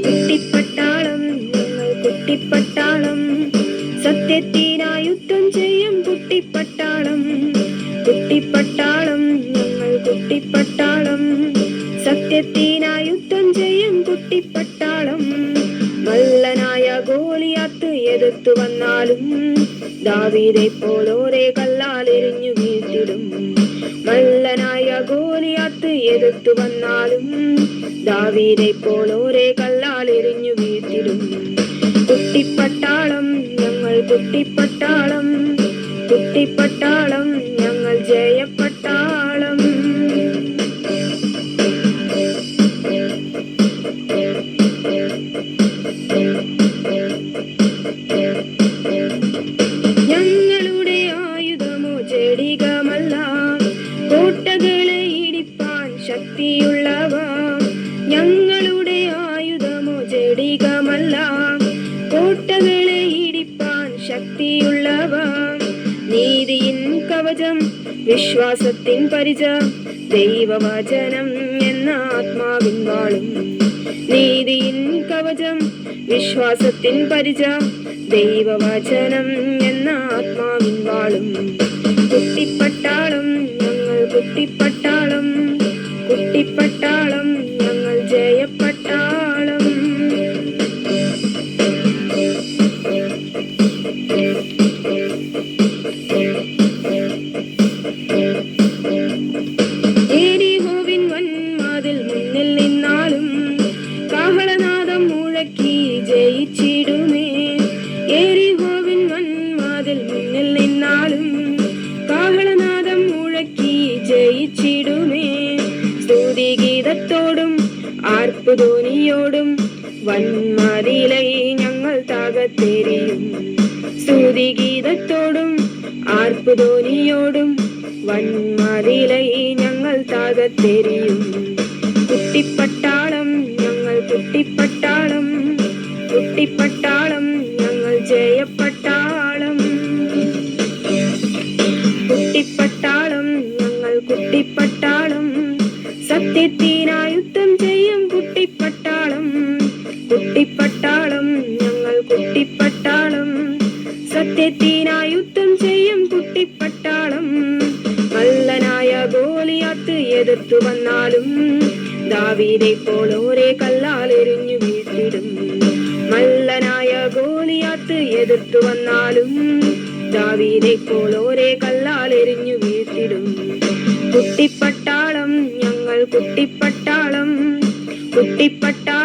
കുട്ടിപ്പട്ടാളം ഞങ്ങൾ കുട്ടിപ്പട്ടാളം, സത്യത്തിനായി യുദ്ധം ചെയ്യും കുട്ടിപ്പട്ടാളം. കുട്ടിപ്പട്ടാളം ഞങ്ങൾ കുട്ടിപ്പട്ടാളം, സത്യത്തിനായി യുദ്ധം ചെയ്യും കുട്ടിപ്പട്ടാളം. മല്ലനായ ഗോലിയാത്ത് എതിർത്തു വന്നാലും ദാവീദെ പോലോരെ കല്ലാൽ എറിഞ്ഞു വീഴ്ത്തിടും. മല്ലനായ ഗോലിയാത്ത് എതിർത്തു വന്നാലും ദാവീദെ പോലോരെ കല്ലാൽ എറിഞ്ഞു വീഴ്ത്തിടും. കുട്ടിപ്പട്ടാളം ഞങ്ങൾ കുട്ടിപ്പട്ടാളം, കുട്ടിപ്പട്ടാളം ഞങ്ങൾ ജയപ്പട്ടാളം. ഞങ്ങളുടെ ആയുധമോ ചെടികമല്ല, കോട്ടകളെ ഇടിപ്പാൻ ശക്തിയുള്ളവ. ഞങ്ങളുടെ ആയുധമോ ചെടികമല്ല, കോട്ടകളെ ഇടിപ്പാൻ ശക്തിയുള്ളവ. നീതിയിൻ കവചം വിശ്വാസത്തിൻ പരിച, ദൈവവചനം എന്ന ആത്മാവിൻ വാളും. നീതിയിൻ കവചം വിശ്വാസത്തിൻ പരിച, ദൈവവചനം എന്ന ആത്മാവിൻ വാളും. കുട്ടിപ്പട്ടാളം ഞങ്ങൾ കുട്ടിപ്പട്ടാളം, കുട്ടിപ്പട്ടാളം ഞങ്ങൾ ജയപ്പട്ടാളം. എരിഹോവിൻ വൻമതിൽ മുന്നിൽ നിന്നാലും കാഹളനാദം മുഴക്കി ജയിച്ചിടുമേ. എരിഹോവിൻ വൻമതിൽ മുന്നിൽ നിന്നാലും കാഹളനാദം മുഴക്കി ജയിച്ചിടുമേ. സ്തുതിഗീതത്തോടും ആർപ്പുധ്വനിയോടും വൻമതിലൈ ഞങ്ങൾ തകർത്തെറിയും. സ്തുതിഗീതത്തോടും ആർപ്പുധ്വനിയോടും വൻമതിലൈ ഞങ്ങൾ തകർത്തെറിയും. കുട്ടിപ്പട്ടാളം ഞങ്ങൾ കുട്ടിപ്പട്ടാളം, കുട്ടിപ്പട്ടാളം ഞങ്ങൾ ജയപ്പട്ടാളം. കുട്ടിപ്പട്ടാളം ഞങ്ങൾ കുട്ടിപ്പട്ടാളം, സത്യത്തിനായി യുദ്ധം ചെയ്യും കുട്ടിപ്പട്ടാളം. കുട്ടിപ്പട്ടാളം ഞങ്ങൾ കുട്ടിപ്പട്ടാളം, സത്യത്തിനായി യുദ്ധം ചെയ്യും കുട്ടിപ്പട്ടാളം. മല്ലനായ ഗോലിയാത്ത് എതിർത്തു വന്നാലും ദാവീദെ പോലോരെ കല്ലാൽ എറിഞ്ഞു വീഴ്ത്തിടും. മല്ലനായ ഗോലിയാത്ത് എതിർത്തു വന്നാലും ദാവീദെ പോലോരെ കല്ലാൽ എറിഞ്ഞു വീഴ്ത്തിടും. കുട്ടിപ്പട്ടാളം ഞങ്ങൾ കുട്ടിപ്പട്ടാളം, കുട്ടിപ്പട്ടാളം